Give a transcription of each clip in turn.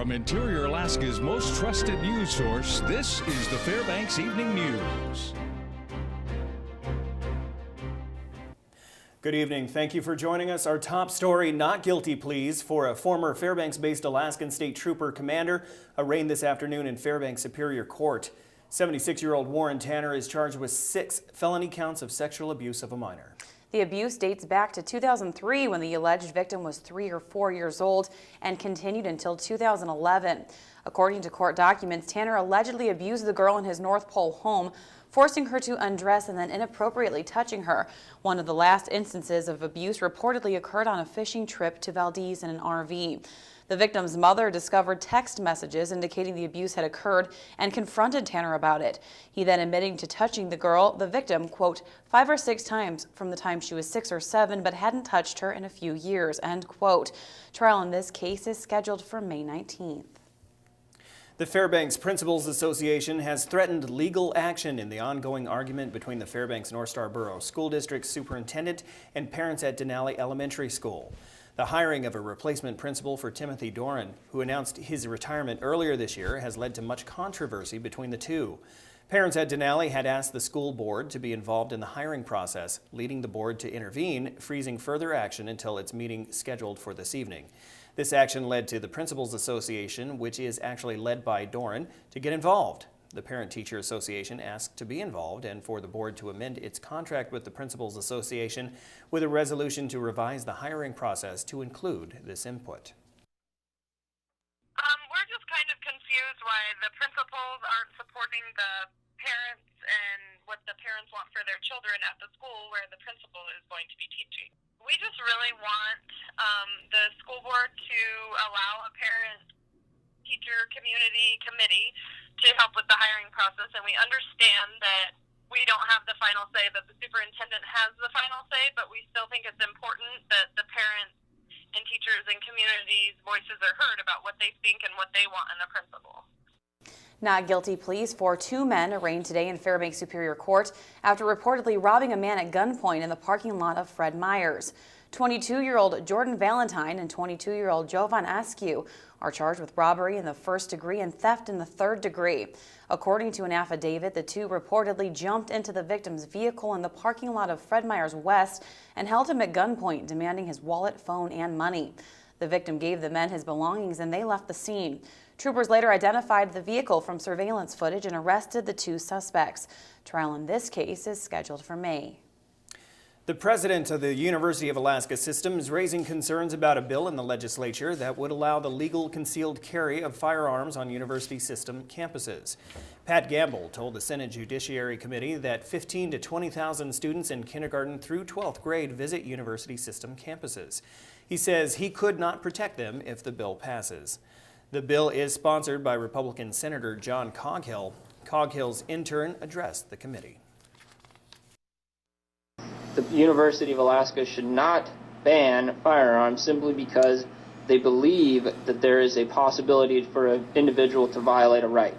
From Interior Alaska's most trusted news source, this is the Fbx Evening News. Good evening. Thank you for joining us. Our top story, not guilty pleas for a former Fairbanks-based Alaskan State Trooper commander arraigned this afternoon in Fairbanks Superior Court. 76-year-old Warren Tanner is charged with 6 felony counts of sexual abuse of a minor. The abuse dates back to 2003 when the alleged victim was 3 or 4 years old and continued until 2011. According to court documents, Tanner allegedly abused the girl in his North Pole home, forcing her to undress and then inappropriately touching her. One of the last instances of abuse reportedly occurred on a fishing trip to Valdez in an RV. The victim's mother discovered text messages indicating the abuse had occurred and confronted Tanner about it. He then admitting to touching the girl, the victim, quote, 5 or 6 times from the time she was 6 or 7, but hadn't touched her in a few years, end quote. Trial in this case is scheduled for May 19th. The Fairbanks Principals Association has threatened legal action in the ongoing argument between the Fairbanks North Star Borough School District Superintendent and parents at Denali Elementary School. The hiring of a replacement principal for Timothy Doran, who announced his retirement earlier this year, has led to much controversy between the two. Parents at Denali had asked the school board to be involved in the hiring process, leading the board to intervene, freezing further action until its meeting scheduled for this evening. This action led to the Principals Association, which is actually led by Doran, to get involved. The Parent-Teacher Association asked to be involved and for the board to amend its contract with the Principals Association with a resolution to revise the hiring process to include this input. We're just kind of confused why the principals aren't supporting the parents and what the parents want for their children at the school where the principal is going to be teaching. We just really want the school board to allow a parent-teacher community committee to help with the hiring process, and we understand that we don't have the final say, that the superintendent has the final say, but we still think it's important that the parents and teachers and communities' voices are heard about what they think and what they want in a principal. Not guilty pleas for 2 men arraigned today in Fairbanks Superior Court after reportedly robbing a man at gunpoint in the parking lot of Fred Meyer's. 22-year-old Jordan Valentine and 22-year-old Jovan Askew are charged with robbery in the 1st degree and theft in the 3rd degree. According to an affidavit, the two reportedly jumped into the victim's vehicle in the parking lot of Fred Meyer's West and held him at gunpoint, demanding his wallet, phone, and money. The victim gave the men his belongings and they left the scene. Troopers later identified the vehicle from surveillance footage and arrested the 2 suspects. Trial in this case is scheduled for May. The president of the University of Alaska system is raising concerns about a bill in the legislature that would allow the legal concealed carry of firearms on university system campuses. Pat Gamble told the Senate Judiciary Committee that 15,000 to 20,000 students in kindergarten through 12th grade visit university system campuses. He says he could not protect them if the bill passes. The bill is sponsored by Republican Senator John Coghill. Coghill's intern addressed the committee. The University of Alaska should not ban firearms simply because they believe that there is a possibility for an individual to violate a right.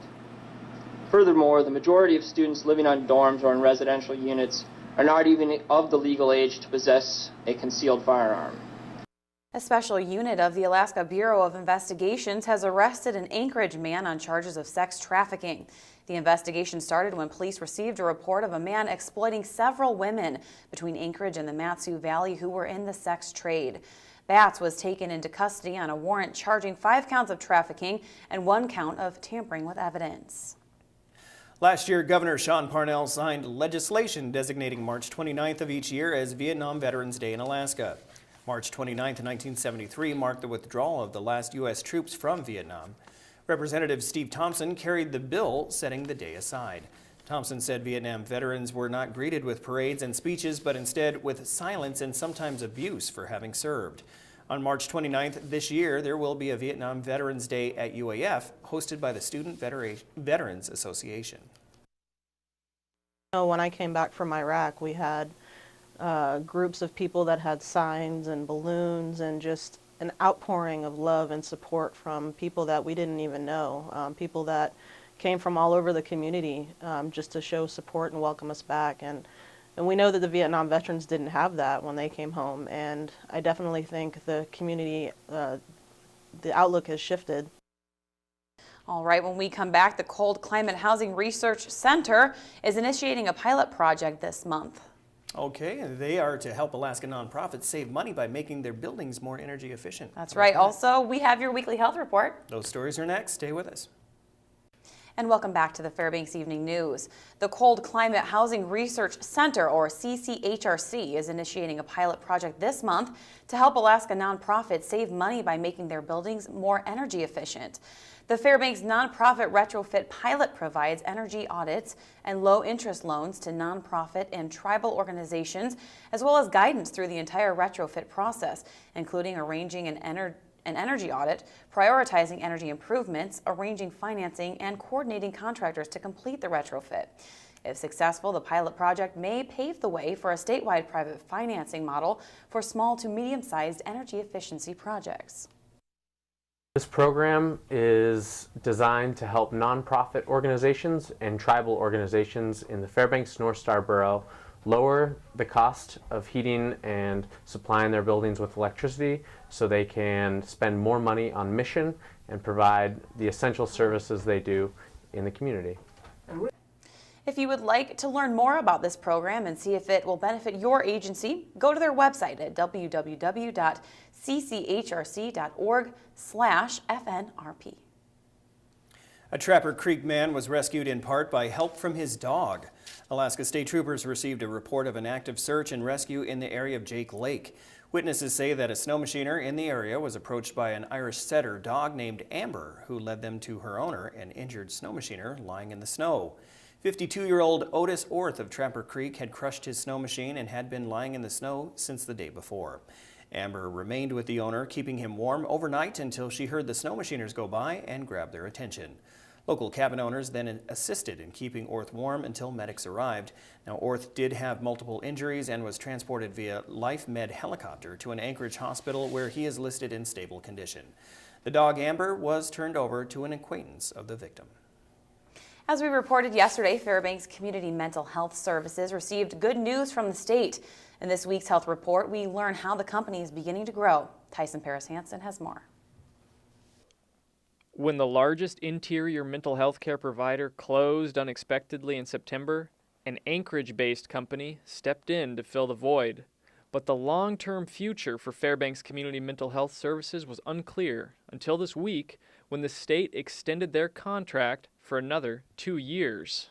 Furthermore, the majority of students living on dorms or in residential units are not even of the legal age to possess a concealed firearm. A special unit of the Alaska Bureau of Investigations has arrested an Anchorage man on charges of sex trafficking. The investigation started when police received a report of a man exploiting several women between Anchorage and the Mat-Su Valley who were in the sex trade. Batts was taken into custody on a warrant charging 5 counts of trafficking and 1 count of tampering with evidence. Last year, Governor Sean Parnell signed legislation designating March 29th of each year as Vietnam Veterans Day in Alaska. March 29th, 1973 marked the withdrawal of the last U.S. troops from Vietnam. Representative Steve Thompson carried the bill setting the day aside. Thompson said Vietnam veterans were not greeted with parades and speeches, but instead with silence and sometimes abuse for having served. On March 29th this year, there will be a Vietnam Veterans Day at UAF, hosted by the Student Veterans Association. When I came back from Iraq, we had groups of people that had signs and balloons and just an outpouring of love and support from people that we didn't even know, people that came from all over the community just to show support and welcome us back. And we know that the Vietnam veterans didn't have that when they came home, and I definitely think the community, the outlook has shifted. All right, when we come back, the Cold Climate Housing Research Center is initiating a pilot project this month. Okay, they are to help Alaska nonprofits save money by making their buildings more energy efficient. That's right. Also, we have your weekly health report. Those stories are next. Stay with us. And welcome back to the Fbx Evening News. The Cold Climate Housing Research Center, or CCHRC, is initiating a pilot project this month to help Alaska nonprofits save money by making their buildings more energy efficient. The Fairbanks Nonprofit Retrofit Pilot provides energy audits and low-interest loans to nonprofit and tribal organizations, as well as guidance through the entire retrofit process, including arranging an energy audit, prioritizing energy improvements, arranging financing, and coordinating contractors to complete the retrofit. If successful, the pilot project may pave the way for a statewide private financing model for small to medium-sized energy efficiency projects. This program is designed to help nonprofit organizations and tribal organizations in the Fairbanks North Star Borough lower the cost of heating and supplying their buildings with electricity so they can spend more money on mission and provide the essential services they do in the community. If you would like to learn more about this program and see if it will benefit your agency, go to their website at www.cchrc.org/FNRP. A Trapper Creek man was rescued in part by help from his dog. Alaska State Troopers received a report of an active search and rescue in the area of Jake Lake. Witnesses say that a snow machiner in the area was approached by an Irish setter dog named Amber, who led them to her owner, an injured snow machiner lying in the snow. 52-year-old Otis Orth of Trapper Creek had crushed his snow machine and had been lying in the snow since the day before. Amber remained with the owner, keeping him warm overnight until she heard the snow machiners go by and grab their attention. Local cabin owners then assisted in keeping Orth warm until medics arrived. Now, Orth did have multiple injuries and was transported via Life Med helicopter to an Anchorage hospital where he is listed in stable condition. The dog Amber was turned over to an acquaintance of the victim. As we reported yesterday, Fairbanks Community Mental Health Services received good news from the state. In this week's health report, we learn how the company is beginning to grow. Tyson Paris-Hansen has more. When the largest interior mental health care provider closed unexpectedly in September, an Anchorage-based company stepped in to fill the void. But the long-term future for Fairbanks Community Mental Health Services was unclear until this week when the state extended their contract for another 2 years.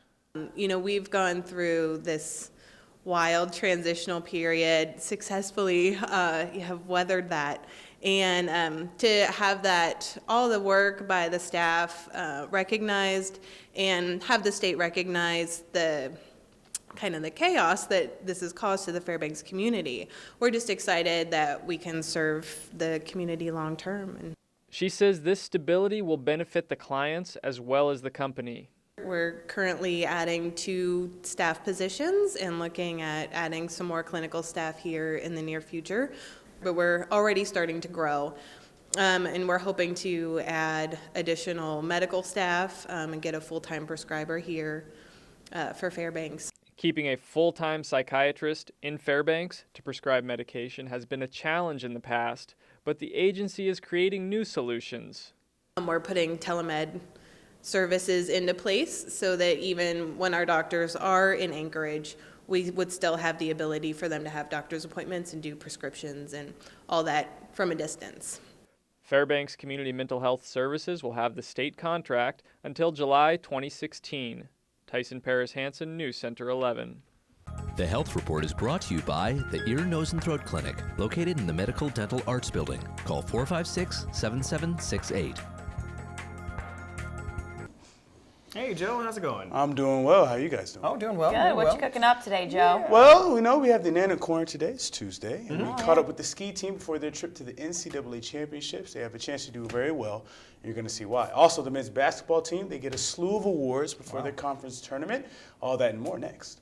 You know, we've gone through this wild transitional period, successfully have weathered that. And to have that, all the work by the staff recognized and have the state recognize the kind of the chaos that this has caused to the Fairbanks community. We're just excited that we can serve the community long term. She says this stability will benefit the clients as well as the company. We're currently adding 2 staff positions and looking at adding some more clinical staff here in the near future, but we're already starting to grow. And we're hoping to add additional medical staff and get a full-time prescriber here for Fairbanks. Keeping a full-time psychiatrist in Fairbanks to prescribe medication has been a challenge in the past, but the agency is creating new solutions. We're putting telemed services into place so that even when our doctors are in Anchorage, we would still have the ability for them to have doctor's appointments and do prescriptions and all that from a distance. Fairbanks Community Mental Health Services will have the state contract until July 2016. Tyson Paris-Hansen, News Center 11. The Health Report is brought to you by the Ear, Nose, and Throat Clinic, located in the Medical Dental Arts Building. Call 456-7768. Hey, Joe, how's it going? I'm doing well. How are you guys doing? Oh, doing well. Good. What you cooking up today, Joe? Well, we have the Nana Corn today. It's Tuesday. And we caught up with the ski team before their trip to the NCAA Championships. They have a chance to do very well. You're going to see why. Also, the men's basketball team, they get a slew of awards before their conference tournament. All that and more next.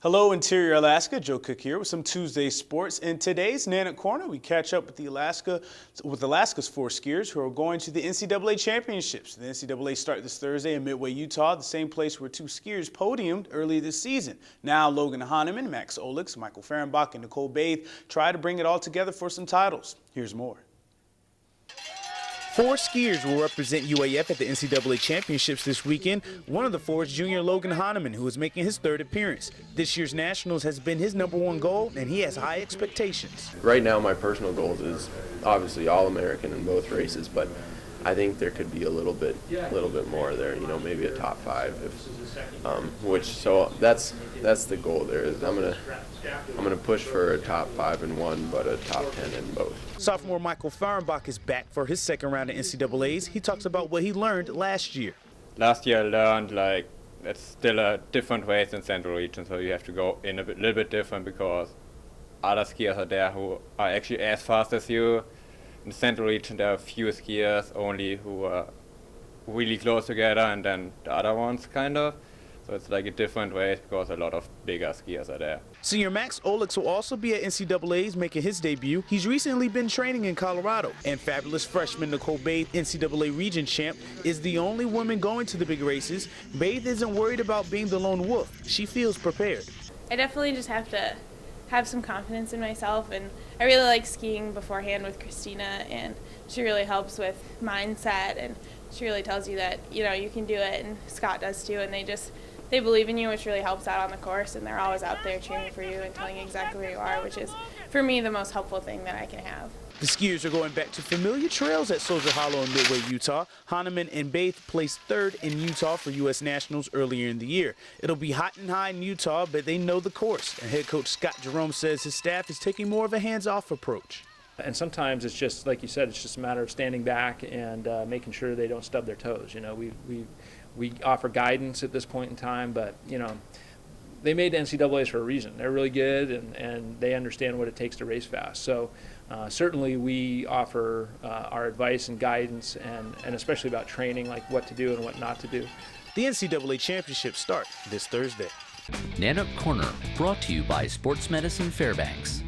Hello, Interior Alaska. Joe Cook here with some Tuesday sports. In today's Nana Corner, we catch up with Alaska's 4 skiers who are going to the NCAA championships. The NCAA start this Thursday in Midway, Utah, the same place where 2 skiers podiumed earlier this season. Now Logan Hahnemann, Max Olix, Michael Fehrenbach, and Nicole Bathe try to bring it all together for some titles. Here's more. 4 skiers will represent UAF at the NCAA championships this weekend. One of the 4 is junior Logan Hahnemann, who is making his 3rd appearance. This year's Nationals has been his #1 goal, and he has high expectations. Right now, my personal goals is obviously All-American in both races, but I think there could be a little bit more there. You know, maybe a top 5, so that's the goal. There is I'm gonna push for a top 5 in one, but a top 10 in both. Sophomore Michael Fehrenbach is back for his 2nd round of NCAAs. He talks about what he learned last year. Last year I learned it's still a different race in Central Region, so you have to go in little bit different because other skiers are there who are actually as fast as you. In the Central Region there are a few skiers only who are really close together, and then the other ones kind of. So it's like a different race because a lot of bigger skiers are there. Senior Max Olix will also be at NCAAs making his debut. He's recently been training in Colorado. And fabulous freshman Nicole Bathe, NCAA region champ, is the only woman going to the big races. Bathe isn't worried about being the lone wolf. She feels prepared. I definitely just have to have some confidence in myself, and I really like skiing beforehand with Christina, and she really helps with mindset, and she really tells you that, you know, you can do it, and Scott does too, and they believe in you, which really helps out on the course, and they're always out there cheering for you and telling you exactly where you are, which is, for me, the most helpful thing that I can have. The skiers are going back to familiar trails at Soldier Hollow in Midway, Utah. Hahnemann and Bathe placed 3rd in Utah for U.S. Nationals earlier in the year. It'll be hot and high in Utah, but they know the course. And head coach Scott Jerome says his staff is taking more of a hands-off approach. And sometimes it's just, like you said, it's just a matter of standing back and making sure they don't stub their toes. You know, we offer guidance at this point in time, but, you know, they made NCAAs for a reason. They're really good, and they understand what it takes to race fast. So certainly we offer our advice and guidance, and especially about training, like what to do and what not to do. The NCAA championships start this Thursday. Nana Corner, brought to you by Sports Medicine Fairbanks.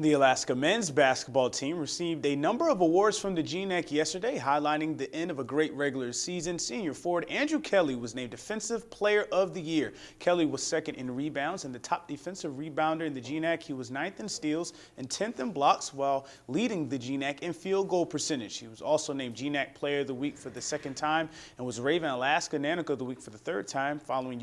The Alaska men's basketball team received a number of awards from the GNAC yesterday, highlighting the end of a great regular season. Senior forward Andrew Kelly was named Defensive Player of the Year. Kelly was 2nd in rebounds and the top defensive rebounder in the GNAC. He was 9th in steals and 10th in blocks, while leading the GNAC in field goal percentage. He was also named GNAC Player of the Week for the 2nd time and was Raven Alaska Nanaco of the Week for the 3rd time following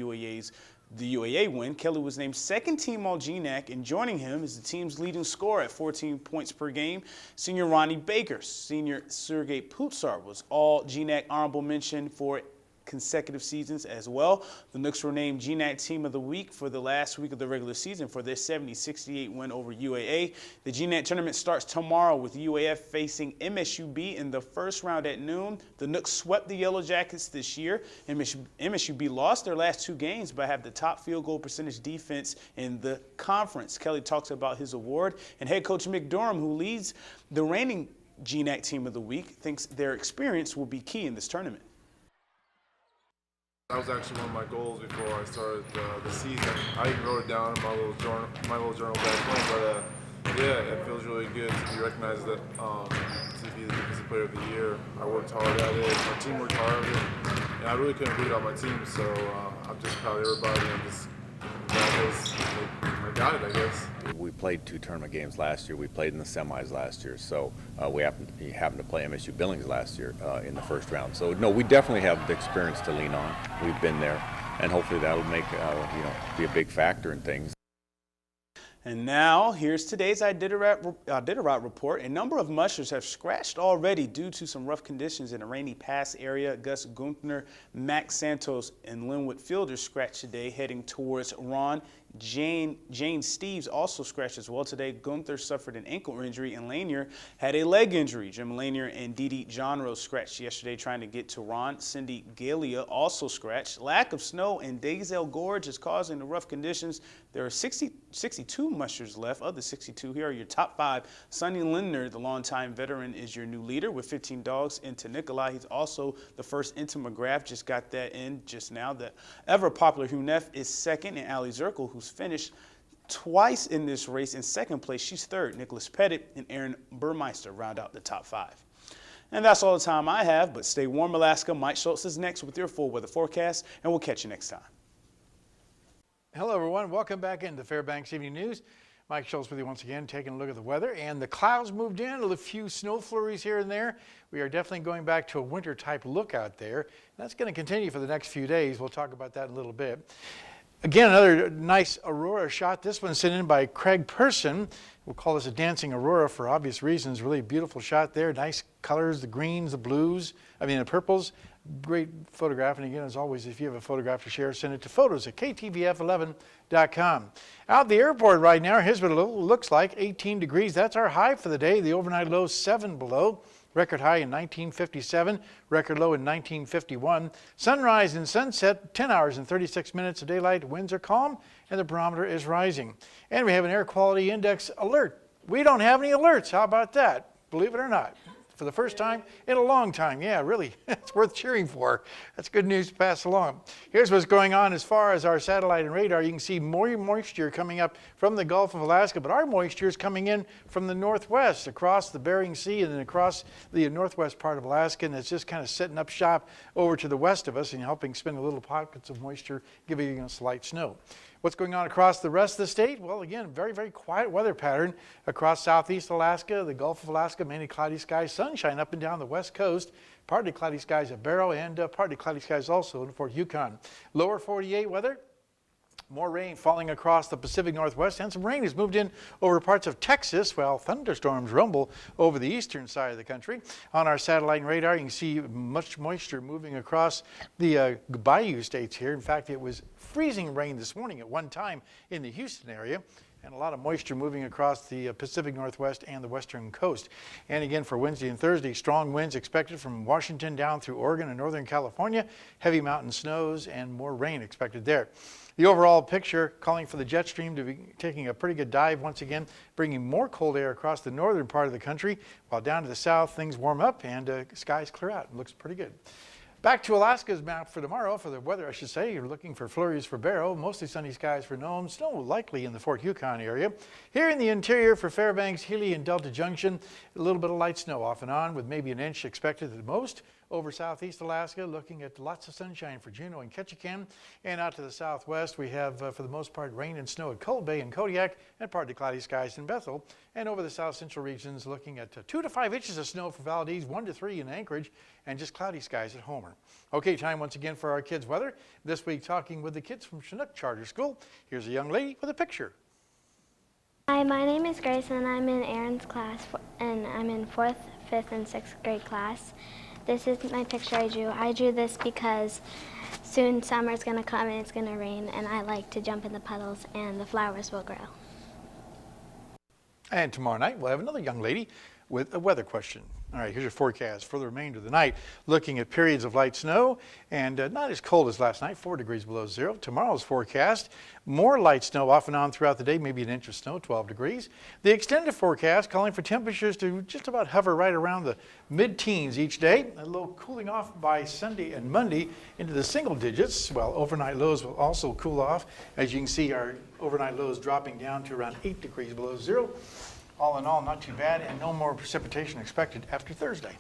the UAA win. Kelly was named 2nd team All-GNAC, and joining him is the team's leading scorer at 14 points per game, senior Ronnie Baker. Senior Sergei Putsar was All-GNAC honorable mention for consecutive seasons as well. The Nooks were named GNAC Team of the Week for the last week of the regular season for their 70-68 win over UAA. The GNAC tournament starts tomorrow with UAF facing MSUB in the 1st round at noon. The Nooks swept the Yellow Jackets this year. MSUB lost their last 2 games but have the top field goal percentage defense in the conference. Kelly talks about his award, and head coach Mick Durham, who leads the reigning GNAC Team of the Week, thinks their experience will be key in this tournament. That was actually one of my goals before I started the season. I even wrote it down in my little journal back home. But yeah, it feels really good to be recognized that to be the Defensive Player of the Year. I worked hard at it. My team worked hard at it, and I really couldn't do it on my team. So I'm just proud of everybody. I'm just I got it, I guess. We played 2 tournament games last year. We played in the semis last year, so we happened to play MSU Billings last year in the 1st round. So no, we definitely have the experience to lean on. We've been there, and hopefully that'll make be a big factor in things. And now, here's today's Iditarod report. A number of mushers have scratched already due to some rough conditions in the Rainy Pass area. Gus Gunther, Max Santos, and Linwood Fielders scratched today heading towards Ron Jane Steves also scratched as well today. Gunther suffered an ankle injury, and Lanier had a leg injury. Jim Lanier and Didi Johnrose scratched yesterday trying to get to Ron. Cindy Galia also scratched. Lack of snow in Daysdale Gorge is causing the rough conditions. There are 62 mushers left. Of the 62, here are your top 5. Sonny Lindner, the longtime veteran, is your new leader with 15 dogs. Into Nikolai, he's also the first. Into McGrath, just got that in just now. The ever-popular Hugh Neff is second, and Ali Zirkle, who's finished twice in this race in second place. She's third. Nicholas Pettit and Aaron Burmeister round out the top 5. And that's all the time I have, but stay warm, Alaska. Mike Schultz is next with your full weather forecast, and we'll catch you next time. Hello, everyone. Welcome back into Fairbanks Evening News. Mike Schultz with you once again, taking a look at the weather. And the clouds moved in, a few snow flurries here and there. We are definitely going back to a winter-type look out there. That's going to continue for the next few days. We'll talk about that in a little bit. Again, another nice aurora shot. This one sent in by Craig Person. We'll call this a dancing aurora for obvious reasons. Really beautiful shot there. Nice colors, the greens, the blues, the purples. Great photograph. And again, as always, if you have a photograph to share, send it to photos@ktvf11.com. Out at the airport right now, here's what it looks like. 18 degrees. That's our high for the day. The overnight low 7 below. Record high in 1957, record low in 1951. Sunrise and sunset, 10 hours and 36 minutes of daylight. Winds are calm and the barometer is rising. And we have an air quality index alert. We don't have any alerts. How about that? Believe it or not. For the first time in a long time. Yeah, really, it's worth cheering for. That's good news to pass along. Here's what's going on as far as our satellite and radar. You can see more moisture coming up from the Gulf of Alaska, but our moisture is coming in from the northwest, across the Bering Sea and then across the northwest part of Alaska, and it's just kind of setting up shop over to the west of us and helping spin a little pockets of moisture, giving us light snow. What's going on across the rest of the state? Well, again, very, very quiet weather pattern across southeast Alaska, the Gulf of Alaska, mainly cloudy skies, sunshine up and down the west coast, partly cloudy skies at Barrow, and partly cloudy skies also in Fort Yukon. Lower 48 weather. More rain falling across the Pacific Northwest, and some rain has moved in over parts of Texas, while thunderstorms rumble over the eastern side of the country. On our satellite and radar, you can see much moisture moving across the bayou states here. In fact, it was freezing rain this morning at one time in the Houston area, and a lot of moisture moving across the Pacific Northwest and the western coast. And again, for Wednesday and Thursday, strong winds expected from Washington down through Oregon and Northern California, heavy mountain snows, and more rain expected there. The overall picture calling for the jet stream to be taking a pretty good dive once again, bringing more cold air across the northern part of the country, while down to the south things warm up and skies clear out. It looks pretty good. Back to Alaska's map for tomorrow, for the weather I should say. You're looking for flurries for Barrow, mostly sunny skies for Nome, snow likely in the Fort Yukon area. Here in the interior for Fairbanks, Healy, and Delta Junction, a little bit of light snow off and on with maybe an inch expected at the most. Over southeast Alaska, looking at lots of sunshine for Juneau and Ketchikan. And out to the southwest, we have, for the most part, rain and snow at Cold Bay and Kodiak, and partly cloudy skies in Bethel. And over the south central regions, looking at 2 to 5 inches of snow for Valdez, 1 to 3 in Anchorage, and just cloudy skies at Homer. Okay, time once again for our kids' weather. This week, talking with the kids from Chinook Charter School. Here's a young lady with a picture. Hi, my name is Grace, and I'm in Aaron's class, and I'm in 4th, 5th, and 6th grade class. This is my picture I drew. I drew this because soon summer's going to come and it's going to rain, and I like to jump in the puddles and the flowers will grow. And tomorrow night, we'll have another young lady with a weather question. All right, here's your forecast for the remainder of the night. Looking at periods of light snow and not as cold as last night, 4 degrees below zero. Tomorrow's forecast, more light snow off and on throughout the day, maybe an inch of snow, 12 degrees. The extended forecast calling for temperatures to just about hover right around the mid-teens each day. A little cooling off by Sunday and Monday into the single digits, while overnight lows will also cool off. As you can see, our overnight lows dropping down to around 8 degrees below zero. All in all, not too bad, and no more precipitation expected after Thursday.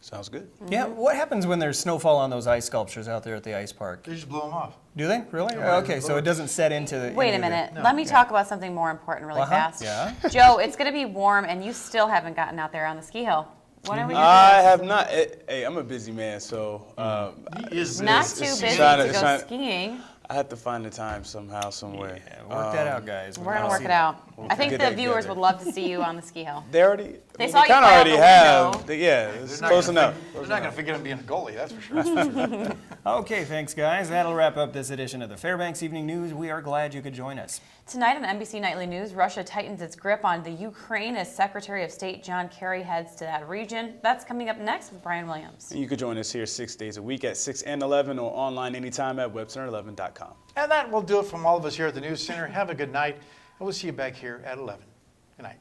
Sounds good. Yeah, what happens when there's snowfall on those ice sculptures out there at the ice park? They just blow them off. Do they? Really? Yeah, Okay, so it doesn't set into the... Wait a minute. Let me talk about something more important really fast. Yeah. Joe, it's going to be warm, and you still haven't gotten out there on the ski hill. When are we I have not. Hey, I'm a busy man, so... He is not too busy to go skiing. I have to find the time somehow, somewhere. Yeah, work that out, guys. We're going to work it out. I think the viewers would love to see you on the ski hill. They already... They saw you kind of already have. window. Yeah, it's close enough. They're not going to forget him being a goalie, that's for sure. Okay, thanks, guys. That'll wrap up this edition of the Fairbanks Evening News. We are glad you could join us. Tonight on NBC Nightly News, Russia tightens its grip on the Ukraine as Secretary of State John Kerry heads to that region. That's coming up next with Brian Williams. And you can join us here 6 days a week at 6 and 11 or online anytime at webcenter11.com. And that will do it from all of us here at the News Center. Have a good night, and we'll see you back here at 11. Good night.